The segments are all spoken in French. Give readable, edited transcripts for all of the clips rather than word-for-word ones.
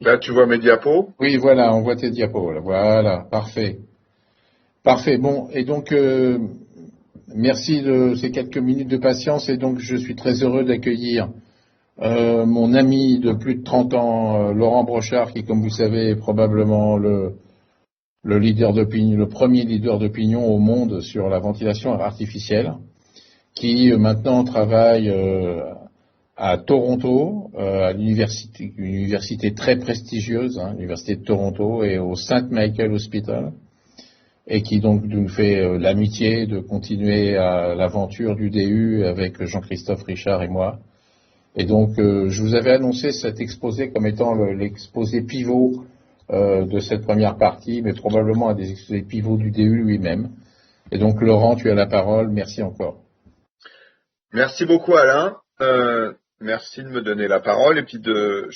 Là, tu vois mes diapos. Oui, voilà, on voit tes diapos, là. Voilà, parfait. Parfait. Bon, et donc, merci de ces quelques minutes de patience. Et donc, je suis très heureux d'accueillir mon ami de plus de 30 ans, Laurent Brochard, qui, comme vous savez, est probablement le leader d'opinion, le premier leader d'opinion au monde sur la ventilation artificielle, qui maintenant travaille à Toronto, à l'université, une université très prestigieuse, hein, l'université de Toronto, et au St. Michael Hospital, et qui donc nous fait l'amitié de continuer à l'aventure du DU avec Jean-Christophe Richard et moi. Et donc, je vous avais annoncé cet exposé comme étant l'exposé pivot de cette première partie, mais probablement un des exposés pivots du DU lui-même. Et donc, Laurent, tu as la parole. Merci encore. Merci beaucoup, Alain. Merci de me donner la parole et puis de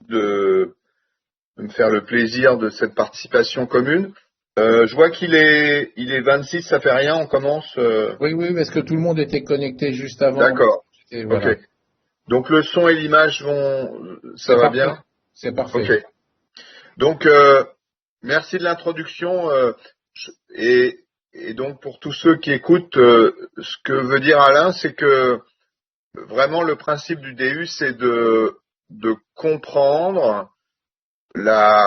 me faire le plaisir de cette participation commune. Je vois il est 26, ça fait rien, on commence. Oui, oui, parce que tout le monde était connecté juste avant. D'accord. Et Ok. voilà. Donc le son et l'image ça C'est va parfait. bien? C'est Ok. parfait. Donc merci de l'introduction et, et donc pour tous ceux qui écoutent, ce que veut dire Alain, c'est que vraiment le principe du DU, c'est de comprendre la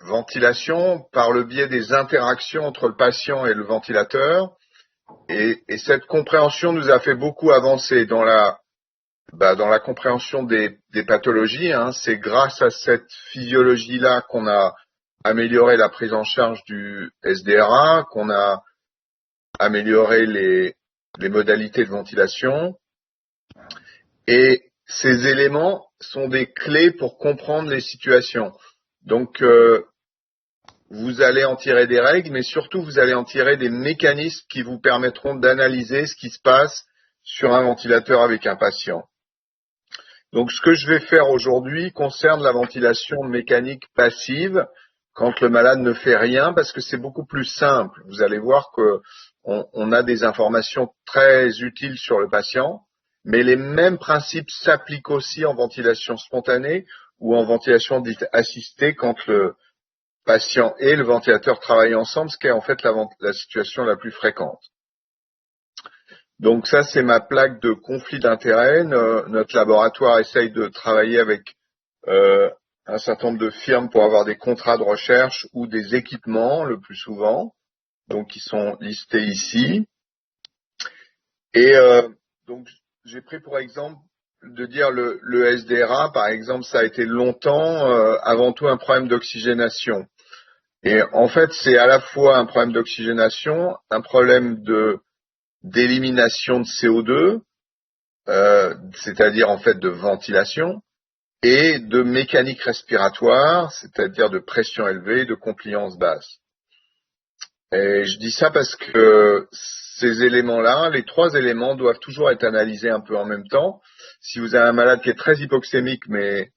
ventilation par le biais des interactions entre le patient et le ventilateur. Et cette compréhension nous a fait beaucoup avancer dans la compréhension des pathologies. Hein. C'est grâce à cette physiologie-là qu'on a amélioré la prise en charge du SDRA, qu'on a amélioré les modalités de ventilation. Et ces éléments sont des clés pour comprendre les situations. Donc, vous allez en tirer des règles, mais surtout, vous allez en tirer des mécanismes qui vous permettront d'analyser ce qui se passe sur un ventilateur avec un patient. Donc, ce que je vais faire aujourd'hui concerne la ventilation mécanique passive quand le malade ne fait rien, parce que c'est beaucoup plus simple. Vous allez voir qu'on a des informations très utiles sur le patient, mais les mêmes principes s'appliquent aussi en ventilation spontanée ou en ventilation dite assistée quand le patient et le ventilateur travaillent ensemble, ce qui est en fait la situation la plus fréquente. Donc ça, c'est ma plaque de conflit d'intérêts. Notre laboratoire essaye de travailler avec un certain nombre de firmes pour avoir des contrats de recherche ou des équipements le plus souvent, donc qui sont listés ici. Et donc j'ai pris pour exemple de dire le SDRA, par exemple, ça a été longtemps avant tout un problème d'oxygénation. Et en fait, c'est à la fois un problème d'oxygénation, un problème d'élimination de CO2, c'est-à-dire en fait de ventilation, et de mécanique respiratoire, c'est-à-dire de pression élevée, de compliance basse. Et je dis ça parce que ces éléments-là, les trois éléments doivent toujours être analysés un peu en même temps. Si vous avez un malade qui est très hypoxémique, mais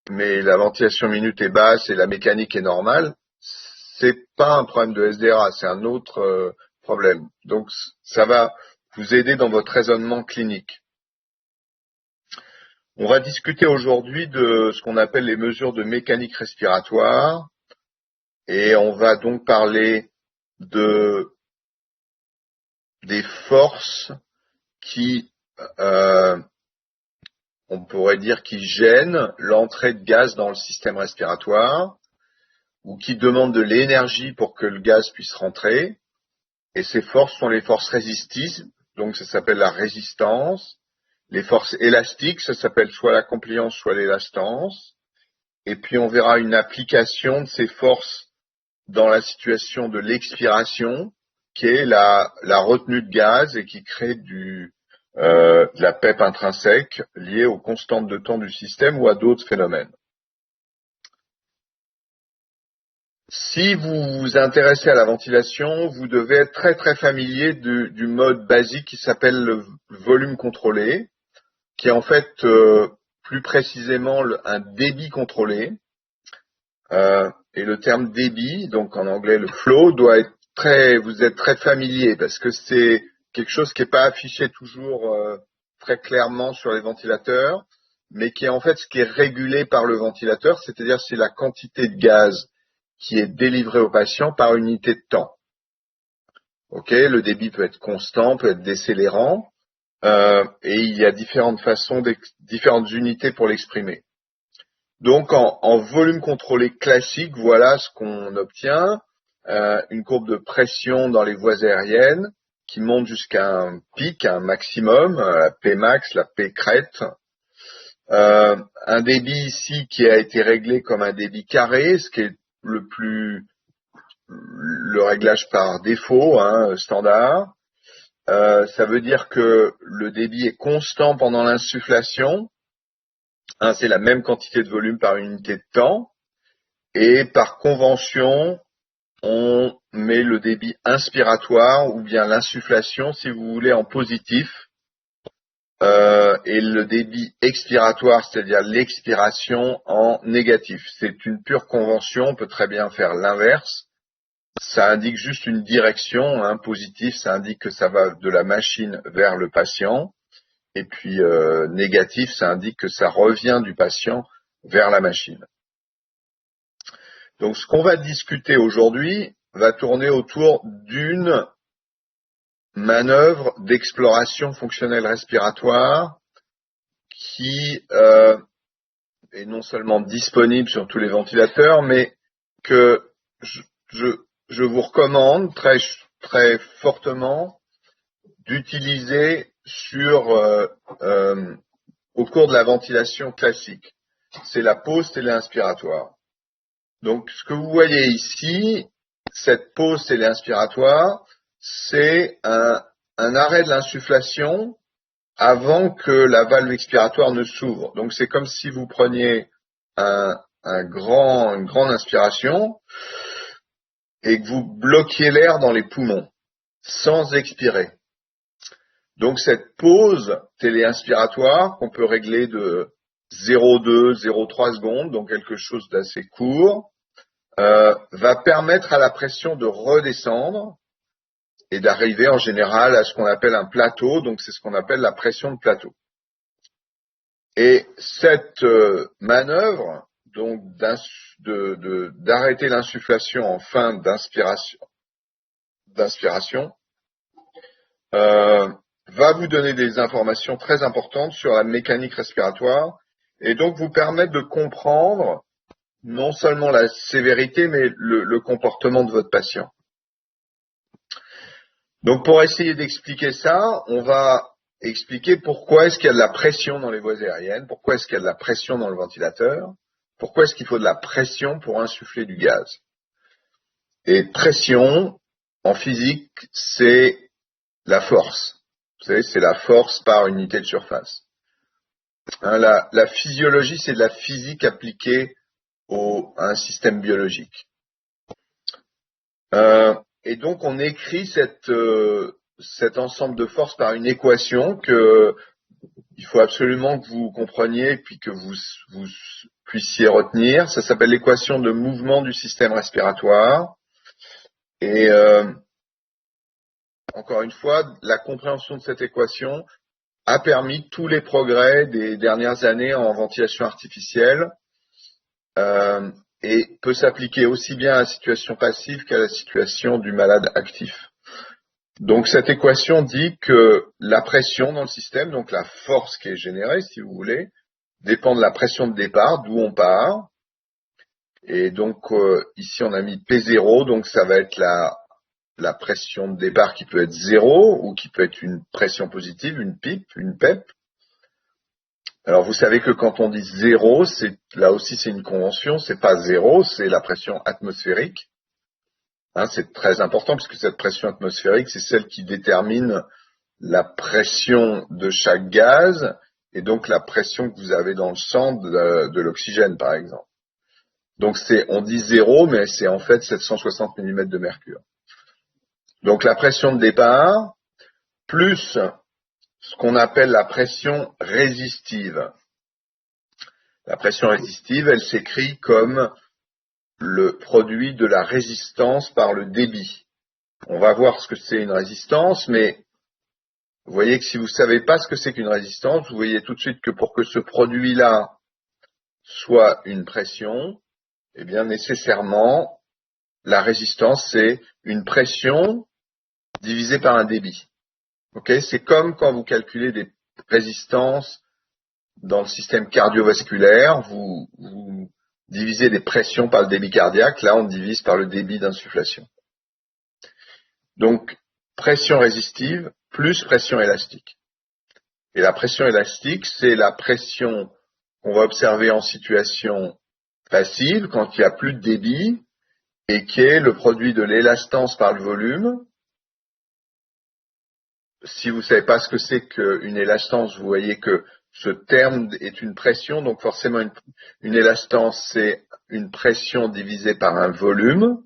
la ventilation minute est basse et la mécanique est normale, c'est pas un problème de SDRA, c'est un autre problème. Donc ça va vous aider dans votre raisonnement clinique. On va discuter aujourd'hui de ce qu'on appelle les mesures de mécanique respiratoire et on va donc parler des forces qui, on pourrait dire, qui gênent l'entrée de gaz dans le système respiratoire ou qui demandent de l'énergie pour que le gaz puisse rentrer. Et ces forces sont les forces résistives, donc ça s'appelle la résistance. Les forces élastiques, ça s'appelle soit la compliance, soit l'élastance. Et puis on verra une application de ces forces dans la situation de l'expiration, qui est la retenue de gaz et qui crée de la PEP intrinsèque liée aux constantes de temps du système ou à d'autres phénomènes. Si vous vous intéressez à la ventilation, vous devez être très très familier du mode basique qui s'appelle le volume contrôlé, qui est en fait plus précisément un débit contrôlé. Et le terme débit, donc en anglais le flow, vous êtes très familier parce que c'est quelque chose qui n'est pas affiché toujours très clairement sur les ventilateurs. mais qui est en fait ce qui est régulé par le ventilateur, c'est-à-dire c'est la quantité de gaz qui est délivrée au patient par unité de temps. Ok, le débit peut être constant, peut être décélérant, et il y a différentes façons, différentes unités pour l'exprimer. Donc en volume contrôlé classique, voilà ce qu'on obtient. Une courbe de pression dans les voies aériennes qui monte jusqu'à un pic, un maximum, la P max, la P crête. Un débit ici qui a été réglé comme un débit carré, ce qui est le réglage par défaut, standard. Ça veut dire que le débit est constant pendant l'insufflation. C'est la même quantité de volume par unité de temps. Et par convention, on met le débit inspiratoire ou bien l'insufflation, si vous voulez, en positif. Et le débit expiratoire, c'est-à-dire l'expiration, en négatif. C'est une pure convention, on peut très bien faire l'inverse. Ça indique juste une direction, positif, ça indique que ça va de la machine vers le patient. Et puis négatif, ça indique que ça revient du patient vers la machine. Donc ce qu'on va discuter aujourd'hui va tourner autour d'une manœuvre d'exploration fonctionnelle respiratoire qui est non seulement disponible sur tous les ventilateurs, mais que je vous recommande très, très fortement d'utiliser au cours de la ventilation classique. C'est la pause téléinspiratoire. Donc, ce que vous voyez ici, cette pause téléinspiratoire, c'est un arrêt de l'insufflation avant que la valve expiratoire ne s'ouvre. Donc, c'est comme si vous preniez une grande inspiration et que vous bloquiez l'air dans les poumons sans expirer. Donc, cette pause téléinspiratoire qu'on peut régler de 0,2, 0,3 secondes, donc quelque chose d'assez court, va permettre à la pression de redescendre et d'arriver en général à ce qu'on appelle un plateau, donc c'est ce qu'on appelle la pression de plateau. Et cette manœuvre, donc d'arrêter l'insufflation en fin d'inspiration, va vous donner des informations très importantes sur la mécanique respiratoire et donc vous permettre de comprendre non seulement la sévérité, mais le comportement de votre patient. Donc pour essayer d'expliquer ça, on va expliquer pourquoi est-ce qu'il y a de la pression dans les voies aériennes, pourquoi est-ce qu'il y a de la pression dans le ventilateur, pourquoi est-ce qu'il faut de la pression pour insuffler du gaz. Et pression, en physique, c'est la force. Vous savez, c'est la force par unité de surface. La physiologie, c'est de la physique appliquée à un système biologique. Et donc, on écrit cet ensemble de forces par une équation que il faut absolument que vous compreniez et puis que vous puissiez retenir. Ça s'appelle l'équation de mouvement du système respiratoire. Et encore une fois, la compréhension de cette équation a permis tous les progrès des dernières années en ventilation artificielle et peut s'appliquer aussi bien à la situation passive qu'à la situation du malade actif. Donc cette équation dit que la pression dans le système, donc la force qui est générée, si vous voulez, dépend de la pression de départ, d'où on part. Et donc ici on a mis P0, donc ça va être la pression de départ qui peut être 0 ou qui peut être une pression positive, une PIP, une PEP. Alors vous savez que quand on dit 0, là aussi c'est une convention, c'est pas 0, c'est la pression atmosphérique. C'est très important puisque cette pression atmosphérique, c'est celle qui détermine la pression de chaque gaz et donc la pression que vous avez dans le sang de l'oxygène par exemple. Donc on dit 0, mais c'est en fait 760 mm de mercure. Donc la pression de départ, plus ce qu'on appelle la pression résistive. La pression résistive, elle s'écrit comme le produit de la résistance par le débit. On va voir ce que c'est une résistance, mais vous voyez que si vous ne savez pas ce que c'est qu'une résistance, vous voyez tout de suite que pour que ce produit-là soit une pression, eh bien nécessairement, la résistance, c'est une pression divisée par un débit. Okay, c'est comme quand vous calculez des résistances dans le système cardiovasculaire, vous divisez des pressions par le débit cardiaque, là on divise par le débit d'insufflation. Donc, pression résistive plus pression élastique. Et la pression élastique, c'est la pression qu'on va observer en situation passive, quand il n'y a plus de débit, et qui est le produit de l'élastance par le volume. Si vous ne savez pas ce que c'est qu'une élastance, vous voyez que ce terme est une pression, donc forcément une élastance, c'est une pression divisée par un volume.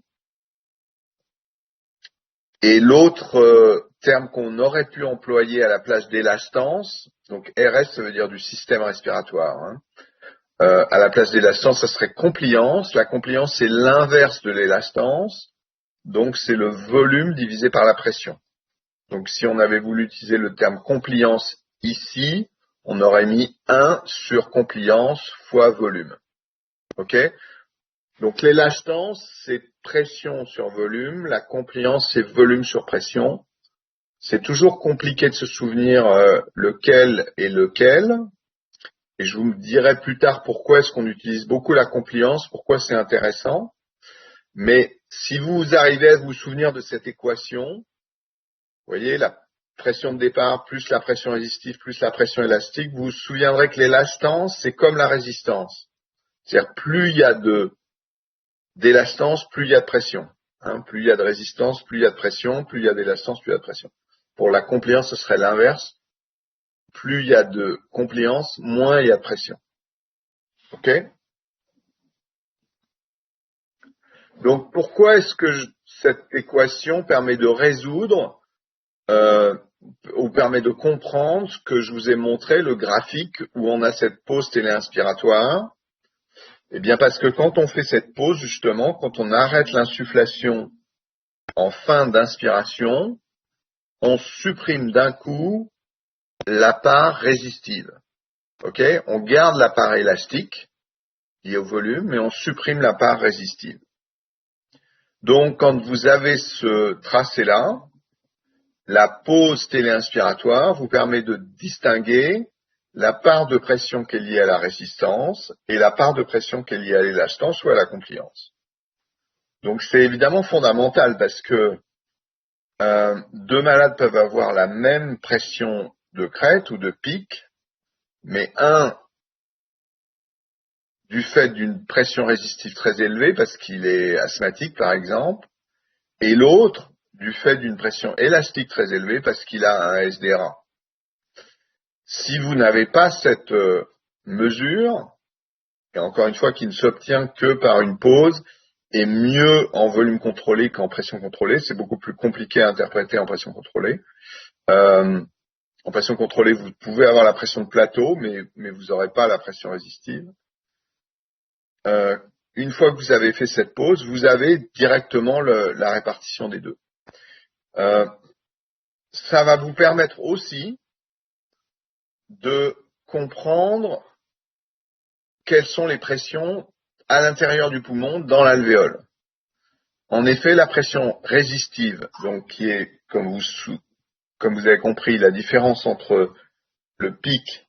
Et l'autre terme qu'on aurait pu employer à la place d'élastance, donc RS, ça veut dire du système respiratoire, hein. À la place d'élastance, ça serait compliance. La compliance, c'est l'inverse de l'élastance, donc c'est le volume divisé par la pression. Donc si on avait voulu utiliser le terme compliance ici, on aurait mis 1 sur compliance fois volume. Ok ? Donc l'élastance, c'est pression sur volume, la compliance, c'est volume sur pression. C'est toujours compliqué de se souvenir lequel est lequel, et je vous dirai plus tard pourquoi est-ce qu'on utilise beaucoup la compliance, pourquoi c'est intéressant. Mais si vous arrivez à vous souvenir de cette équation, vous voyez, la pression de départ plus la pression résistive plus la pression élastique, vous vous souviendrez que l'élastance, c'est comme la résistance. C'est-à-dire plus il y a d'élastance, plus il y a de pression. Hein, plus il y a de résistance, plus il y a de pression, plus il y a d'élastance, plus il y a de pression. Pour la compliance, ce serait l'inverse. Plus il y a de compliance, moins il y a de pression. Ok ? Donc pourquoi est-ce que cette équation permet de résoudre ou permet de comprendre ce que je vous ai montré, le graphique où on a cette pause téléinspiratoire? Eh bien parce que quand on fait cette pause, justement, quand on arrête l'insufflation en fin d'inspiration, on supprime d'un coup la part résistive. Ok ? On garde la part élastique liée au volume, mais on supprime la part résistive. Donc, quand vous avez ce tracé-là, la pause téléinspiratoire vous permet de distinguer la part de pression qui est liée à la résistance et la part de pression qui est liée à l'élastance ou à la compliance. Donc, c'est évidemment fondamental parce que deux malades peuvent avoir la même pression de crête ou de pic, mais un du fait d'une pression résistive très élevée parce qu'il est asthmatique par exemple, et l'autre du fait d'une pression élastique très élevée parce qu'il a un SDRA. Si vous n'avez pas cette mesure, et encore une fois qui ne s'obtient que par une pause, et mieux en volume contrôlé qu'en pression contrôlée, c'est beaucoup plus compliqué à interpréter en pression contrôlée. En pression contrôlée, vous pouvez avoir la pression de plateau, mais vous n'aurez pas la pression résistive. Une fois que vous avez fait cette pause, vous avez directement la répartition des deux. Ça va vous permettre aussi de comprendre quelles sont les pressions à l'intérieur du poumon dans l'alvéole. En effet, la pression résistive, donc qui est, comme vous avez compris, la différence entre le pic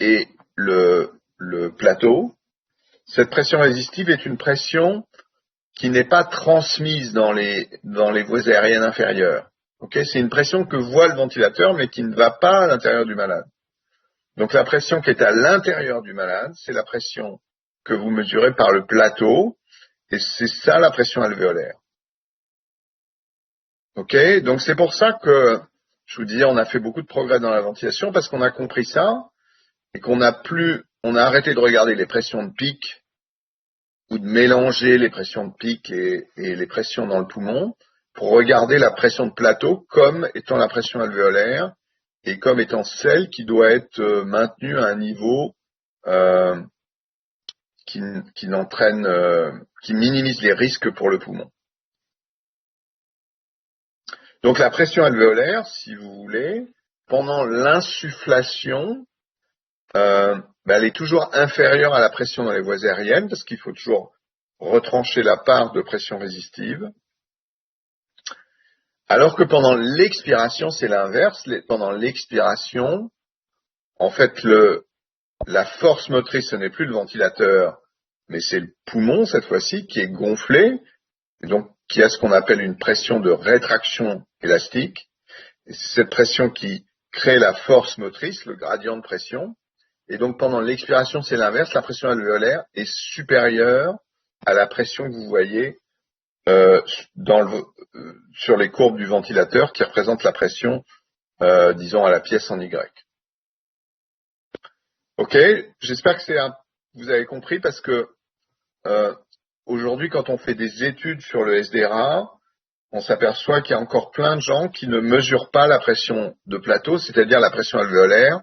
et le plateau, cette pression résistive est une pression qui n'est pas transmise dans les voies aériennes inférieures. Okay, c'est une pression que voit le ventilateur, mais qui ne va pas à l'intérieur du malade. Donc la pression qui est à l'intérieur du malade, c'est la pression que vous mesurez par le plateau, et c'est ça la pression alvéolaire. Ok, donc c'est pour ça que je vous disais, on a fait beaucoup de progrès dans la ventilation parce qu'on a compris ça et qu'on a arrêté de regarder les pressions de pic ou de mélanger les pressions de pic et les pressions dans le poumon pour regarder la pression de plateau comme étant la pression alvéolaire et comme étant celle qui doit être maintenue à un niveau qui minimise les risques pour le poumon. Donc la pression alvéolaire, si vous voulez, pendant l'insufflation, elle est toujours inférieure à la pression dans les voies aériennes, parce qu'il faut toujours retrancher la part de pression résistive. Alors que pendant l'expiration, c'est l'inverse. Pendant l'expiration, en fait, la force motrice, ce n'est plus le ventilateur, mais c'est le poumon, cette fois-ci, qui est gonflé, et donc qui a ce qu'on appelle une pression de rétraction élastique. Et c'est cette pression qui crée la force motrice, le gradient de pression. Et donc pendant l'expiration, c'est l'inverse. La pression alvéolaire est supérieure à la pression que vous voyez sur les courbes du ventilateur qui représentent la pression, disons, à la pièce en Y. Ok, j'espère que vous avez compris, parce que aujourd'hui, quand on fait des études sur le SDRA, on s'aperçoit qu'il y a encore plein de gens qui ne mesurent pas la pression de plateau, c'est-à-dire la pression alvéolaire,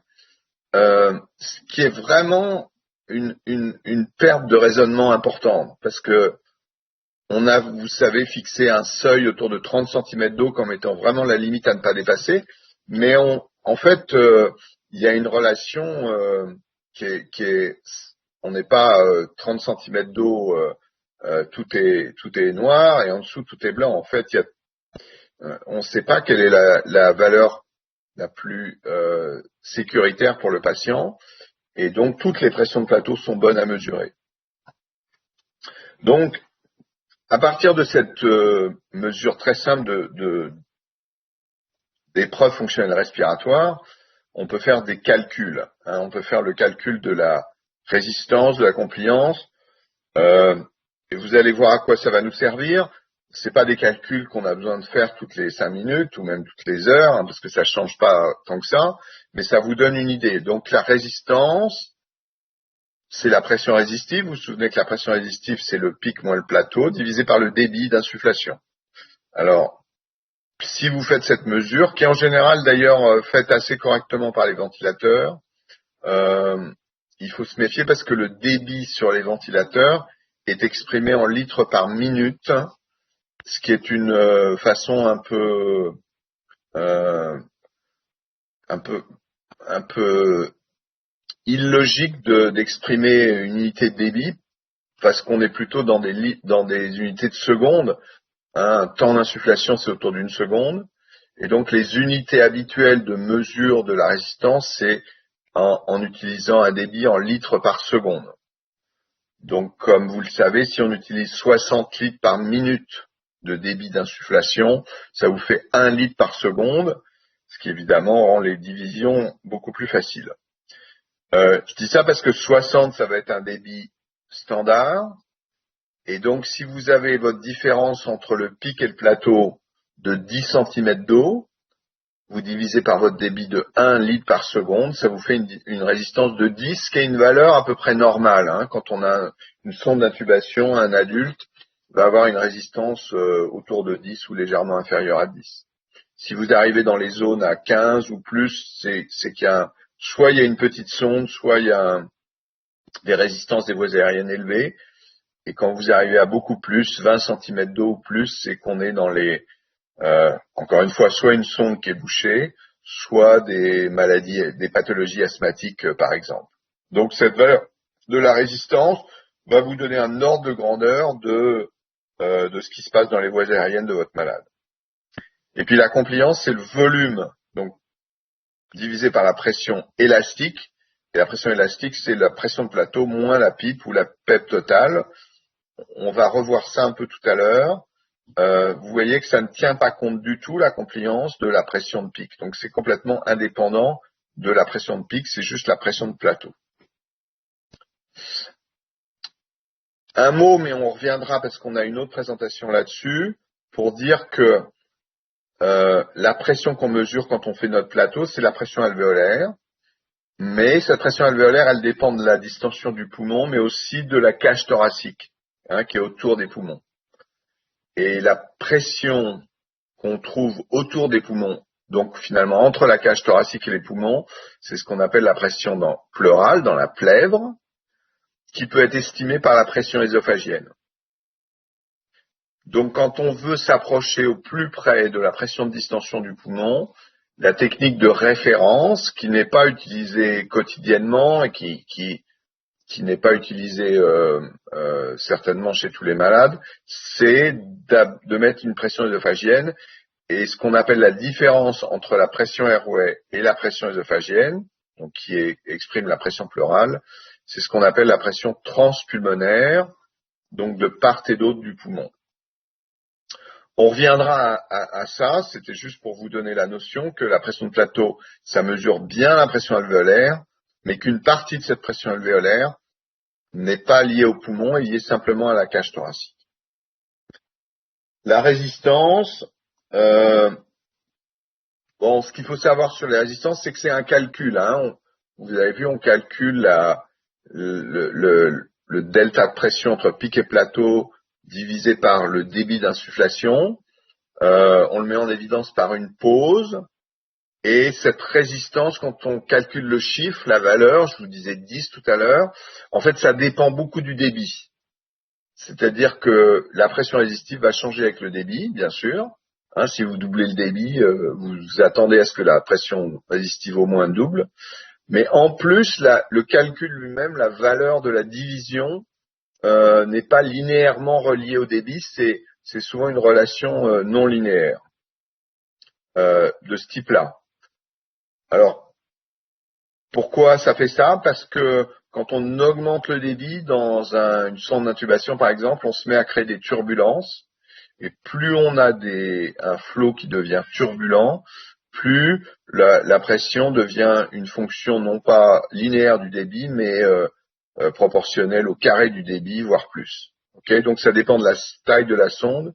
ce qui est vraiment une perte de raisonnement importante, parce que on a, vous savez, fixé un seuil autour de 30 cm d'eau comme étant vraiment la limite à ne pas dépasser, mais en fait, il y a une relation qui est, on n'est pas 30 cm d'eau, tout est noir et en dessous tout est blanc. En fait, on ne sait pas quelle est la valeur la plus sécuritaire pour le patient, et donc toutes les pressions de plateau sont bonnes à mesurer. Donc, à partir de cette mesure très simple d'épreuves fonctionnelles respiratoires, on peut faire des calculs. On peut faire le calcul de la résistance, de la compliance, et vous allez voir à quoi ça va nous servir. C'est pas des calculs qu'on a besoin de faire toutes les 5 minutes ou même toutes les heures, parce que ça change pas tant que ça, mais ça vous donne une idée. Donc la résistance, c'est la pression résistive. Vous vous souvenez que la pression résistive, c'est le pic moins le plateau, divisé par le débit d'insufflation. Alors, si vous faites cette mesure, qui est en général d'ailleurs faite assez correctement par les ventilateurs, il faut se méfier parce que le débit sur les ventilateurs est exprimé en litres par minute, ce qui est une façon un peu illogique d'exprimer une unité de débit, parce qu'on est plutôt dans des unités de secondes. Un temps d'insufflation, c'est autour d'une seconde. Et donc, les unités habituelles de mesure de la résistance, c'est en utilisant un débit en litres par seconde. Donc, comme vous le savez, si on utilise 60 litres par minute de débit d'insufflation, ça vous fait 1 litre par seconde, ce qui évidemment rend les divisions beaucoup plus faciles. Je dis ça parce que 60, ça va être un débit standard. Et donc, si vous avez votre différence entre le pic et le plateau de 10 cm d'eau, vous divisez par votre débit de 1 litre par seconde, ça vous fait une résistance de 10, qui est une valeur à peu près normale. Quand on a une sonde d'intubation, un adulte va avoir une résistance autour de 10 ou légèrement inférieure à 10. Si vous arrivez dans les zones à 15 ou plus, c'est qu'il y a soit il y a une petite sonde, soit il y a des résistances des voies aériennes élevées. Et quand vous arrivez à beaucoup plus, 20 cm d'eau ou plus, c'est qu'on est dans encore une fois, soit une sonde qui est bouchée, soit des maladies, des pathologies asthmatiques, par exemple. Donc cette valeur de la résistance va vous donner un ordre de grandeur de ce qui se passe dans les voies aériennes de votre malade. Et puis la compliance, c'est le volume, donc divisé par la pression élastique. Et la pression élastique, c'est la pression de plateau moins la PIP ou la PEP totale. On va revoir ça un peu tout à l'heure. Vous voyez que ça ne tient pas compte du tout, la compliance, de la pression de pic. Donc c'est complètement indépendant de la pression de pic, c'est juste la pression de plateau. Un mot, mais on reviendra parce qu'on a une autre présentation là-dessus, pour dire que la pression qu'on mesure quand on fait notre plateau, c'est la pression alvéolaire. Mais cette pression alvéolaire, elle dépend de la distension du poumon, mais aussi de la cage thoracique, qui est autour des poumons. Et la pression qu'on trouve autour des poumons, donc finalement entre la cage thoracique et les poumons, c'est ce qu'on appelle la pression pleurale, dans la plèvre, qui peut être estimée par la pression ésophagienne. Donc, quand on veut s'approcher au plus près de la pression de distension du poumon, la technique de référence, qui n'est pas utilisée quotidiennement et qui n'est pas utilisée certainement chez tous les malades, c'est de mettre une pression œsophagienne. Et ce qu'on appelle la différence entre la pression airway et la pression œsophagienne, donc exprime la pression pleurale, c'est ce qu'on appelle la pression transpulmonaire, donc de part et d'autre du poumon. On reviendra à ça, c'était juste pour vous donner la notion que la pression de plateau, ça mesure bien la pression alvéolaire, mais qu'une partie de cette pression alvéolaire n'est pas liée au poumon, est liée simplement à la cage thoracique. La résistance, ce qu'il faut savoir sur les résistances, c'est que c'est un calcul. Vous avez vu, on calcule le delta de pression entre pic et plateau divisé par le débit d'insufflation. On le met en évidence par une pause. Et cette résistance, quand on calcule le chiffre, la valeur, je vous disais 10 tout à l'heure, en fait, ça dépend beaucoup du débit. C'est-à-dire que la pression résistive va changer avec le débit, bien sûr. Si vous doublez le débit, vous attendez à ce que la pression résistive au moins double. Mais en plus, le calcul lui-même, la valeur de la division, n'est pas linéairement reliée au débit, c'est souvent une relation non linéaire de ce type-là. Alors, pourquoi ça fait ça? Parce que quand on augmente le débit dans une sonde d'intubation, par exemple, on se met à créer des turbulences. Et plus on a un flot qui devient turbulent, plus la pression devient une fonction non pas linéaire du débit, mais proportionnelle au carré du débit, voire plus. Okay, donc ça dépend de la taille de la sonde,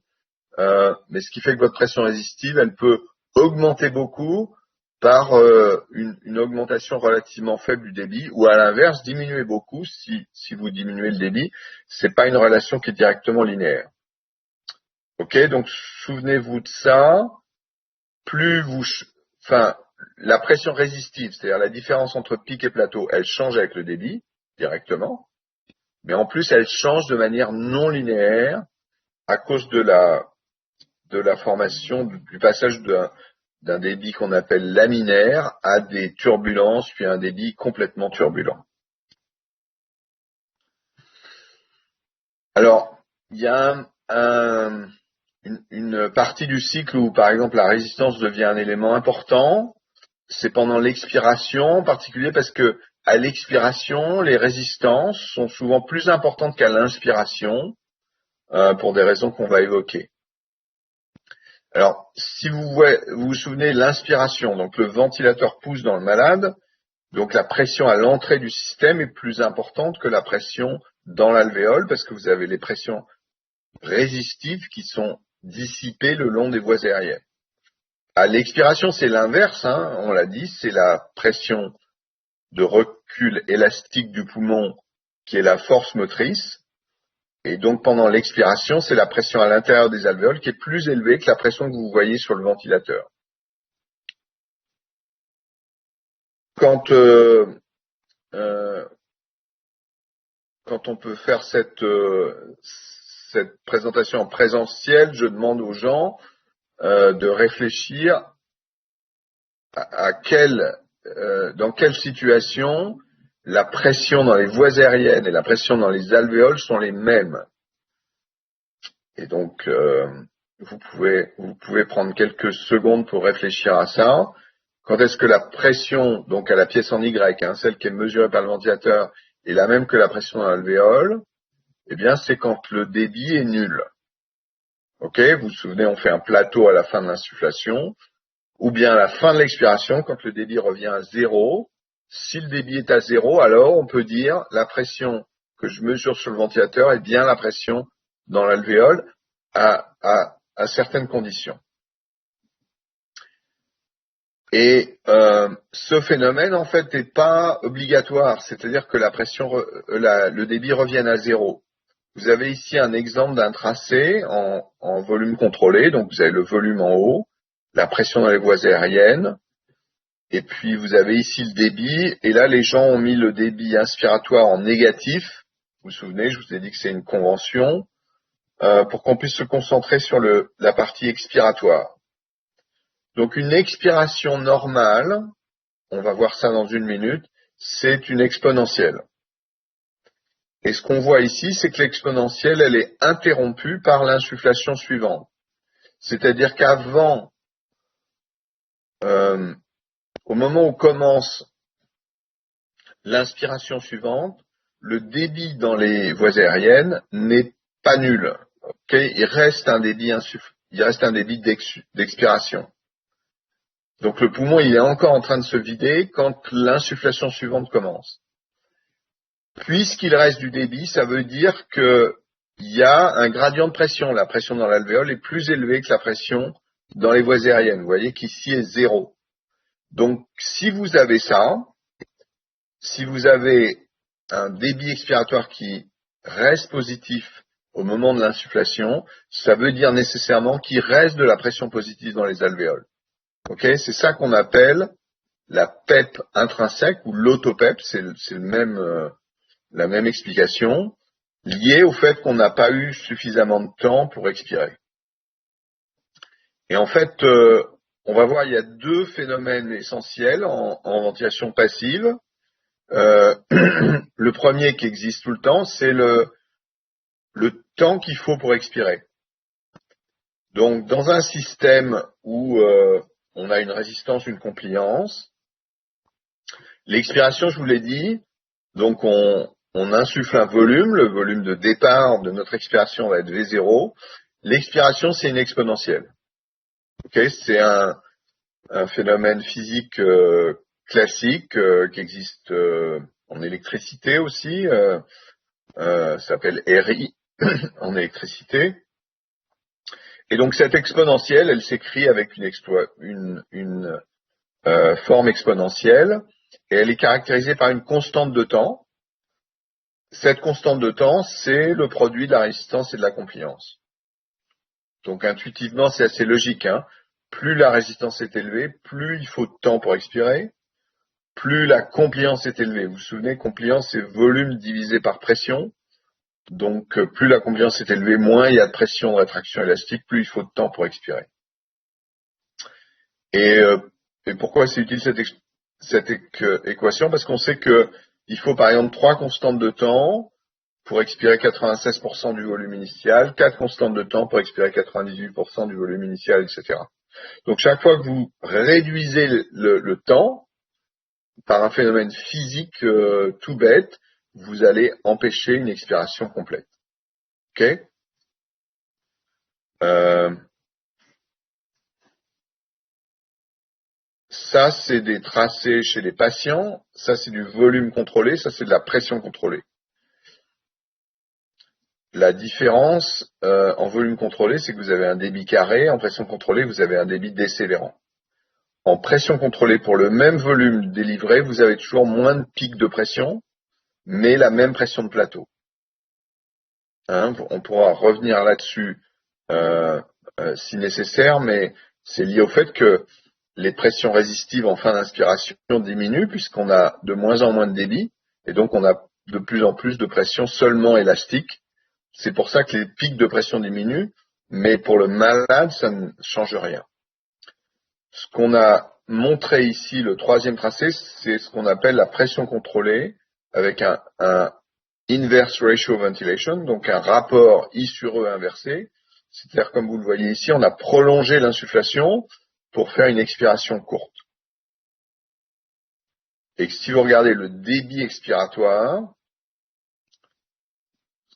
mais ce qui fait que votre pression résistive, elle peut augmenter beaucoup par une augmentation relativement faible du débit, ou à l'inverse, diminuer beaucoup si vous diminuez le débit. C'est pas une relation qui est directement linéaire. Ok, donc souvenez-vous de ça. La pression résistive, c'est-à-dire la différence entre pic et plateau, elle change avec le débit directement, mais en plus elle change de manière non linéaire à cause de la formation du passage d'un débit qu'on appelle laminaire à des turbulences, puis un débit complètement turbulent. Alors, il y a une partie du cycle où, par exemple, la résistance devient un élément important. C'est pendant l'expiration, en particulier parce que à l'expiration, les résistances sont souvent plus importantes qu'à l'inspiration, pour des raisons qu'on va évoquer. Alors, si vous vous souvenez, l'inspiration, donc le ventilateur pousse dans le malade, donc la pression à l'entrée du système est plus importante que la pression dans l'alvéole, parce que vous avez les pressions résistives qui sont dissipées le long des voies aériennes. À l'expiration, c'est l'inverse, on l'a dit, c'est la pression de recul élastique du poumon qui est la force motrice. Et donc, pendant l'expiration, c'est la pression à l'intérieur des alvéoles qui est plus élevée que la pression que vous voyez sur le ventilateur. Quand on peut faire cette présentation en présentiel, je demande aux gens de réfléchir dans quelle situation la pression dans les voies aériennes et la pression dans les alvéoles sont les mêmes. Et donc, vous pouvez prendre quelques secondes pour réfléchir à ça. Quand est-ce que la pression, donc à la pièce en Y, celle qui est mesurée par le ventilateur, est la même que la pression dans l'alvéole? Eh bien, c'est quand le débit est nul. Ok, vous vous souvenez, on fait un plateau à la fin de l'insufflation, ou bien à la fin de l'expiration, quand le débit revient à 0. Si le débit est à 0, alors on peut dire la pression que je mesure sur le ventilateur est bien la pression dans l'alvéole à certaines conditions. Et ce phénomène, en fait, n'est pas obligatoire, c'est-à-dire que le débit revienne à 0. Vous avez ici un exemple d'un tracé en volume contrôlé, donc vous avez le volume en haut, la pression dans les voies aériennes, et puis vous avez ici le débit, et là les gens ont mis le débit inspiratoire en négatif. Vous vous souvenez, je vous ai dit que c'est une convention. pour qu'on puisse se concentrer sur la partie expiratoire. Donc une expiration normale, on va voir ça dans une minute, c'est une exponentielle. Et ce qu'on voit ici, c'est que l'exponentielle, elle est interrompue par l'insufflation suivante. C'est-à-dire qu'avant, au moment où commence l'inspiration suivante, le débit dans les voies aériennes n'est pas nul. Okay, il reste un débit d'expiration. Donc le poumon, il est encore en train de se vider quand l'insufflation suivante commence. Puisqu'il reste du débit, ça veut dire qu'il y a un gradient de pression. La pression dans l'alvéole est plus élevée que la pression dans les voies aériennes. Vous voyez qu'ici est 0. Donc si vous avez ça, si vous avez un débit expiratoire qui reste positif au moment de l'insufflation, ça veut dire nécessairement qu'il reste de la pression positive dans les alvéoles. Okay, c'est ça qu'on appelle la PEP intrinsèque ou l'autopep, c'est la même explication, liée au fait qu'on n'a pas eu suffisamment de temps pour expirer. Et en fait, on va voir, il y a deux phénomènes essentiels en ventilation passive. Le premier qui existe tout le temps, c'est le temps qu'il faut pour expirer. Donc, dans un système où on a une résistance, une compliance, l'expiration, je vous l'ai dit, donc on insuffle un volume, le volume de départ de notre expiration va être V0. L'expiration, c'est une exponentielle. Okay, c'est un phénomène physique classique qui existe en électricité aussi, ça s'appelle RI en électricité. Et donc cette exponentielle, elle s'écrit avec une forme exponentielle et elle est caractérisée par une constante de temps. Cette constante de temps, c'est le produit de la résistance et de la compliance. Donc intuitivement, c'est assez logique, hein. Plus la résistance est élevée, plus il faut de temps pour expirer, plus la compliance est élevée. Vous vous souvenez, compliance, c'est volume divisé par pression. Donc plus la compliance est élevée, moins il y a de pression de rétraction élastique, plus il faut de temps pour expirer. Et pourquoi c'est utile cette équation? Parce qu'on sait qu'il faut par exemple 3 constantes de temps pour expirer 96% du volume initial, 4 constantes de temps pour expirer 98% du volume initial, etc. Donc chaque fois que vous réduisez le temps par un phénomène physique tout bête, vous allez empêcher une expiration complète. Ok? Ça, c'est des tracés chez les patients. Ça, c'est du volume contrôlé. Ça, c'est de la pression contrôlée. La différence en volume contrôlé, c'est que vous avez un débit carré. En pression contrôlée, vous avez un débit décélérant. En pression contrôlée, pour le même volume délivré, vous avez toujours moins de pics de pression, mais la même pression de plateau. Hein, on pourra revenir là-dessus si nécessaire, mais c'est lié au fait que les pressions résistives en fin d'inspiration diminuent puisqu'on a de moins en moins de débit, et donc on a de plus en plus de pression seulement élastique. C'est pour ça que les pics de pression diminuent, mais pour le malade, ça ne change rien. Ce qu'on a montré ici, le troisième tracé, c'est ce qu'on appelle la pression contrôlée avec un inverse ratio ventilation, donc un rapport I sur E inversé. C'est-à-dire, comme vous le voyez ici, on a prolongé l'insufflation pour faire une expiration courte. Et si vous regardez le débit expiratoire,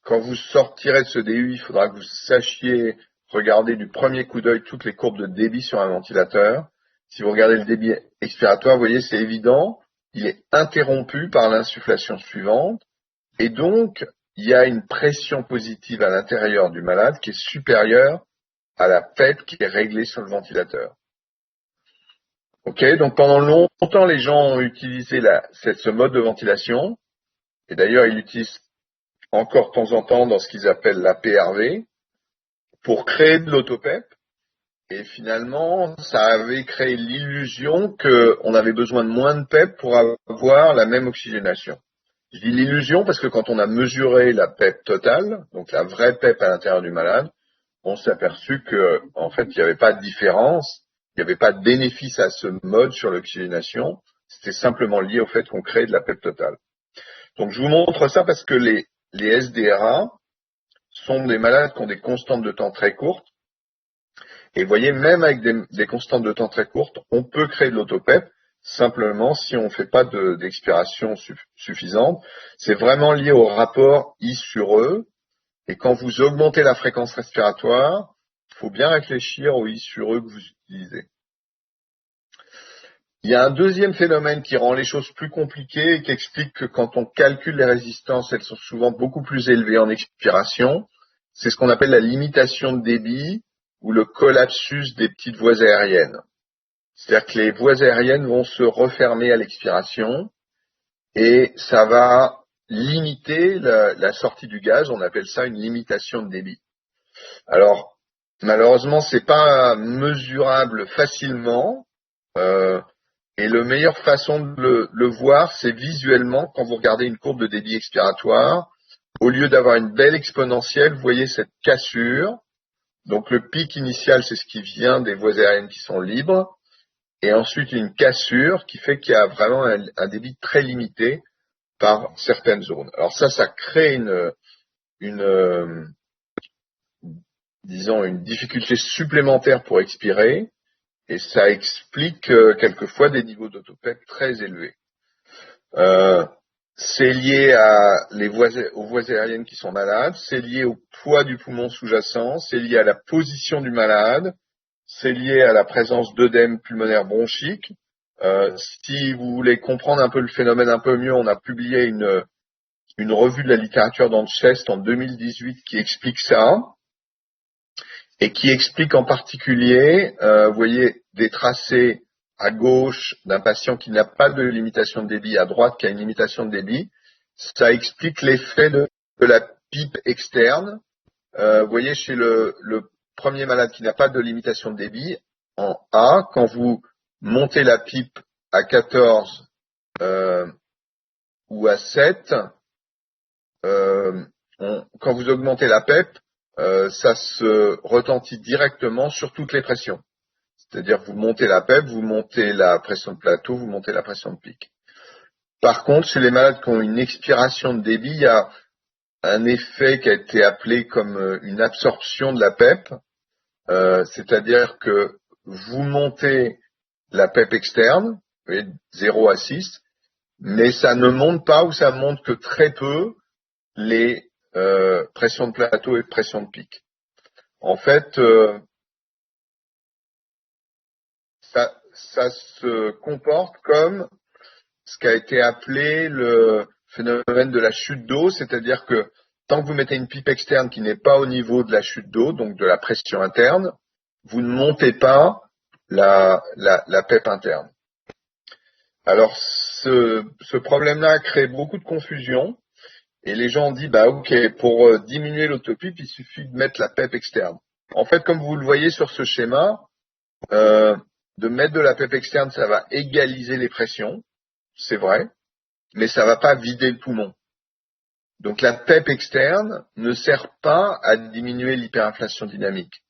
quand vous sortirez de ce DU, il faudra que vous sachiez regarder du premier coup d'œil toutes les courbes de débit sur un ventilateur. Si vous regardez le débit expiratoire, vous voyez, c'est évident, il est interrompu par l'insufflation suivante, et donc il y a une pression positive à l'intérieur du malade qui est supérieure à la PEP qui est réglée sur le ventilateur. Ok, donc pendant longtemps, les gens ont utilisé ce mode de ventilation, et d'ailleurs ils l'utilisent encore de temps en temps dans ce qu'ils appellent la PRV, pour créer de l'autopep. Et finalement, ça avait créé l'illusion qu'on avait besoin de moins de PEP pour avoir la même oxygénation. Je dis l'illusion parce que quand on a mesuré la PEP totale, donc la vraie PEP à l'intérieur du malade, on s'est aperçu que, en fait, il n'y avait pas de différence, il n'y avait pas de bénéfice à ce mode sur l'oxygénation. C'était simplement lié au fait qu'on crée de la PEP totale. Donc, je vous montre ça parce que les SDRA sont des malades qui ont des constantes de temps très courtes. Et vous voyez, même avec des constantes de temps très courtes, on peut créer de l'autopep, simplement si on ne fait pas d'expiration suffisante. C'est vraiment lié au rapport I sur E. Et quand vous augmentez la fréquence respiratoire, il faut bien réfléchir au I sur E que vous utilisez. Il y a un deuxième phénomène qui rend les choses plus compliquées et qui explique que quand on calcule les résistances, elles sont souvent beaucoup plus élevées en expiration. C'est ce qu'on appelle la limitation de débit ou le collapsus des petites voies aériennes. C'est-à-dire que les voies aériennes vont se refermer à l'expiration et ça va limiter la sortie du gaz. On appelle ça une limitation de débit. Alors, malheureusement, c'est pas mesurable facilement. Et la meilleure façon de le voir, c'est visuellement, quand vous regardez une courbe de débit expiratoire, au lieu d'avoir une belle exponentielle, vous voyez cette cassure. Donc le pic initial, c'est ce qui vient des voies aériennes qui sont libres. Et ensuite une cassure qui fait qu'il y a vraiment un débit très limité par certaines zones. Alors ça crée disons, une difficulté supplémentaire pour expirer. Et ça explique quelquefois des niveaux d'autopep très élevés. C'est lié aux voies aériennes qui sont malades, c'est lié au poids du poumon sous-jacent, c'est lié à la position du malade, c'est lié à la présence d'œdème pulmonaire bronchique. Si vous voulez comprendre un peu le phénomène un peu mieux, on a publié une revue de la littérature dans le CHEST en 2018 qui explique ça. Et qui explique en particulier, vous voyez, des tracés à gauche d'un patient qui n'a pas de limitation de débit, à droite qui a une limitation de débit. Ça explique l'effet de la pipe externe. Vous voyez, chez le premier malade qui n'a pas de limitation de débit, en A, quand vous montez la pipe à 14 ou à 7, quand vous augmentez la PEP, ça se retentit directement sur toutes les pressions. C'est-à-dire vous montez la PEP, vous montez la pression de plateau, vous montez la pression de pic. Par contre, chez les malades qui ont une expiration de débit, il y a un effet qui a été appelé comme une absorption de la PEP, c'est-à-dire que vous montez la PEP externe, vous voyez, 0 à 6, mais ça ne monte pas ou ça monte que très peu les pression de plateau et pression de pic. En fait, ça se comporte comme ce qui a été appelé le phénomène de la chute d'eau, c'est-à-dire que tant que vous mettez une pipe externe qui n'est pas au niveau de la chute d'eau, donc de la pression interne, vous ne montez pas la PEP interne. Alors, ce problème-là a créé beaucoup de confusion. Et les gens ont dit, bah ok, pour diminuer l'autopipe, il suffit de mettre la PEP externe. En fait, comme vous le voyez sur ce schéma, de mettre de la PEP externe, ça va égaliser les pressions, c'est vrai, mais ça va pas vider le poumon. Donc la PEP externe ne sert pas à diminuer l'hyperinflation dynamique.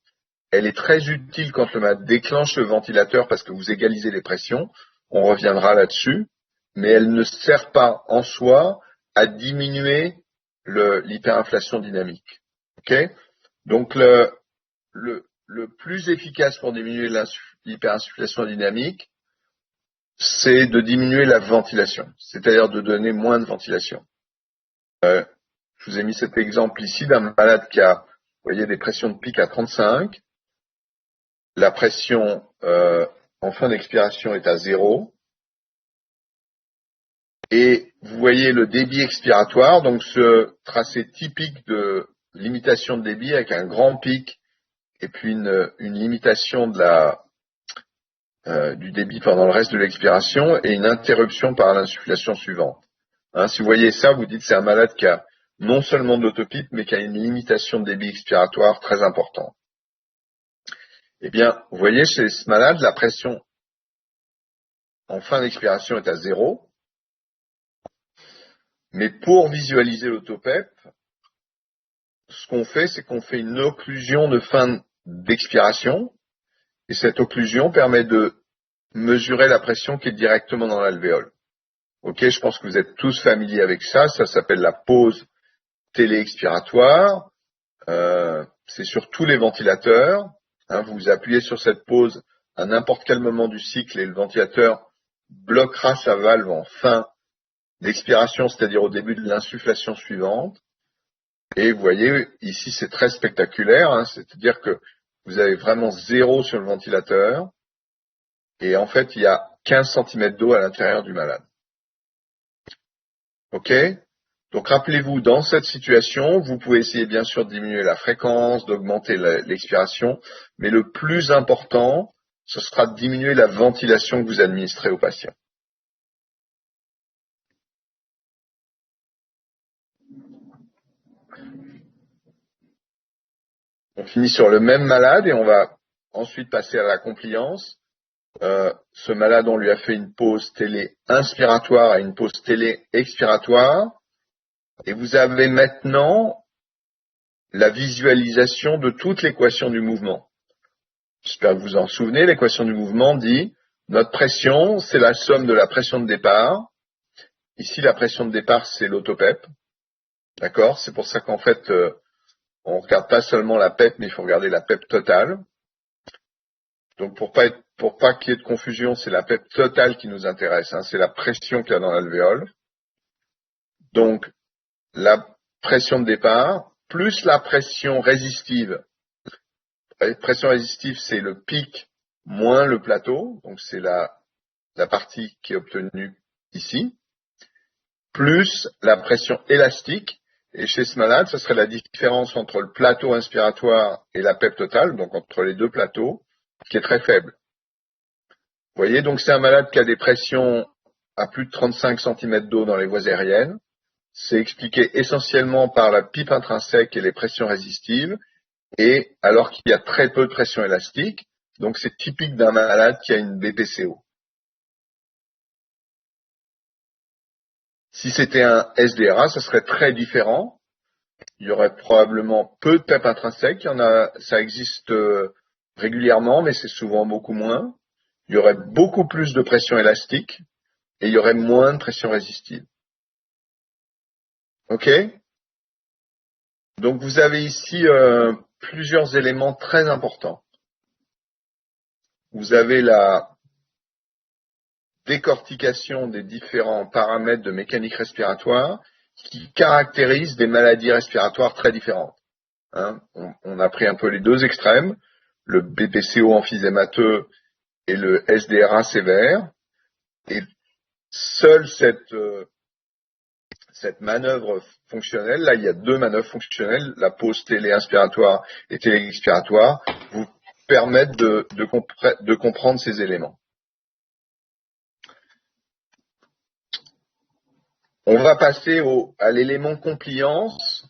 Elle est très utile quand le malade déclenche le ventilateur parce que vous égalisez les pressions, on reviendra là-dessus, mais elle ne sert pas en soi à diminuer l'hyperinflation dynamique. Okay. Donc le plus efficace pour diminuer l'hyperinflation dynamique, c'est de diminuer la ventilation, c'est-à-dire de donner moins de ventilation. Je vous ai mis cet exemple ici d'un malade qui a, vous voyez, des pressions de pic à 35. La pression en fin d'expiration est à 0. Et vous voyez le débit expiratoire, donc ce tracé typique de limitation de débit avec un grand pic et puis une limitation de du débit pendant le reste de l'expiration et une interruption par l'insufflation suivante. Hein, si vous voyez ça, vous dites que c'est un malade qui a non seulement de l'autopipe, mais qui a une limitation de débit expiratoire très importante. Eh bien, vous voyez, chez ce malade, la pression en fin d'expiration est à 0. Mais pour visualiser l'autopep, ce qu'on fait, c'est qu'on fait une occlusion de fin d'expiration, et cette occlusion permet de mesurer la pression qui est directement dans l'alvéole. Ok, je pense que vous êtes tous familiers avec ça. Ça s'appelle la pause téléexpiratoire. C'est sur tous les ventilateurs. Vous appuyez sur cette pause à n'importe quel moment du cycle et le ventilateur bloquera sa valve en fin d'expiration, c'est-à-dire au début de l'insufflation suivante. Et vous voyez, ici c'est très spectaculaire, c'est-à-dire que vous avez vraiment 0 sur le ventilateur et en fait il y a 15 cm d'eau à l'intérieur du malade. Ok ? Donc rappelez-vous, dans cette situation, vous pouvez essayer bien sûr de diminuer la fréquence, d'augmenter l'expiration, mais le plus important, ce sera de diminuer la ventilation que vous administrez au patient. On finit sur le même malade et on va ensuite passer à la compliance. Ce malade, on lui a fait une pause télé-inspiratoire et une pause télé-expiratoire. Et vous avez maintenant la visualisation de toute l'équation du mouvement. J'espère que vous en souvenez. L'équation du mouvement dit notre pression, c'est la somme de la pression de départ. Ici, la pression de départ, c'est l'autopep. D'accord ? C'est pour ça qu'en fait, on ne regarde pas seulement la PEP, mais il faut regarder la PEP totale. Donc pour pas qu'il y ait de confusion, c'est la PEP totale qui nous intéresse. C'est la pression qu'il y a dans l'alvéole. Donc la pression de départ plus la pression résistive. La pression résistive, c'est le pic moins le plateau. Donc c'est la partie qui est obtenue ici. Plus la pression élastique. Et chez ce malade, ce serait la différence entre le plateau inspiratoire et la PEP totale, donc entre les deux plateaux, qui est très faible. Vous voyez, donc c'est un malade qui a des pressions à plus de 35 cm d'eau dans les voies aériennes. C'est expliqué essentiellement par la pipe intrinsèque et les pressions résistives, et alors qu'il y a très peu de pression élastique, donc c'est typique d'un malade qui a une BPCO. Si c'était un SDRA, ce serait très différent. Il y aurait probablement peu de PEP intrinsèque. Ça existe régulièrement, mais c'est souvent beaucoup moins. Il y aurait beaucoup plus de pression élastique et il y aurait moins de pression résistive. Ok ? Donc vous avez ici plusieurs éléments très importants. Vous avez la décortication des différents paramètres de mécanique respiratoire qui caractérisent des maladies respiratoires très différentes. On a pris un peu les deux extrêmes, le BPCO emphysémateux et le SDRA sévère, et seule cette manœuvre fonctionnelle, là il y a deux manœuvres fonctionnelles, la pause télé-inspiratoire et télé-expiratoire, vous permettent de comprendre ces éléments. On va passer à l'élément compliance.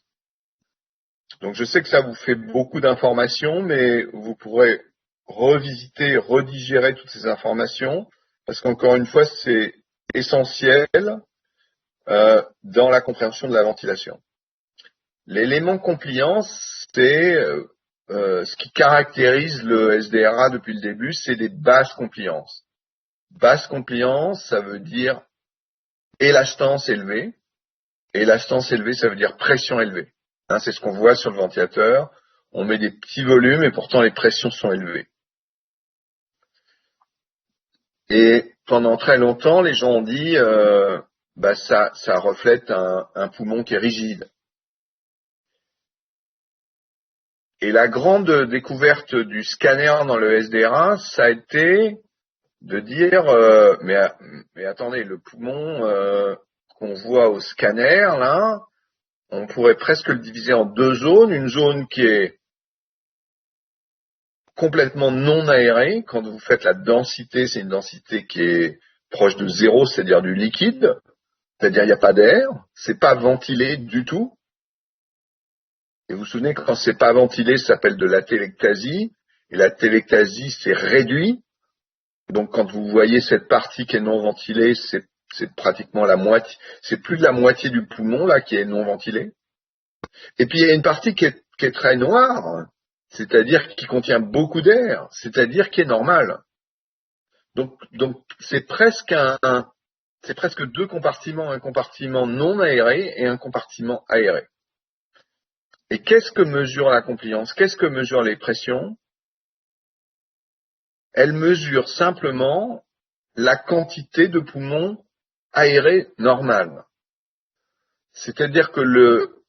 Donc je sais que ça vous fait beaucoup d'informations, mais vous pourrez revisiter, redigérer toutes ces informations, parce qu'encore une fois, c'est essentiel dans la compréhension de la ventilation. L'élément compliance, c'est ce qui caractérise le SDRA depuis le début, c'est des basses compliances. Basse compliance, ça veut dire élastance élevée. Élastance élevée, ça veut dire pression élevée. C'est ce qu'on voit sur le ventilateur. On met des petits volumes et pourtant les pressions sont élevées. Et pendant très longtemps, les gens ont dit ça reflète un poumon qui est rigide. Et la grande découverte du scanner dans le SDRA, ça a été de dire mais attendez, le poumon qu'on voit au scanner là, on pourrait presque le diviser en deux zones, une zone qui est complètement non aérée. Quand vous faites la densité, c'est une densité qui est proche de zéro, c'est-à-dire du liquide, c'est-à-dire il n'y a pas d'air, c'est pas ventilé du tout. Et vous vous souvenez que quand c'est pas ventilé, ça s'appelle de l'atelectasie, et l'atelectasie c'est réduit. Donc quand vous voyez cette partie qui est non ventilée, c'est c'est pratiquement la moitié, c'est plus de la moitié du poumon là qui est non ventilé. Et puis il y a une partie qui est très noire, c'est-à-dire qui contient beaucoup d'air, c'est-à-dire qui est normale. Donc c'est presque c'est presque deux compartiments, un compartiment non aéré et un compartiment aéré. Et qu'est-ce que mesure la compliance? Qu'est-ce que mesurent les pressions? Elles mesurent simplement la quantité de poumons aérés normales. C'est-à-dire que le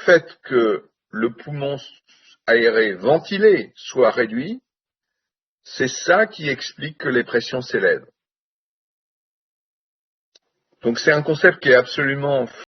fait que le poumon aéré ventilé soit réduit, c'est ça qui explique que les pressions s'élèvent. Donc c'est un concept qui est absolument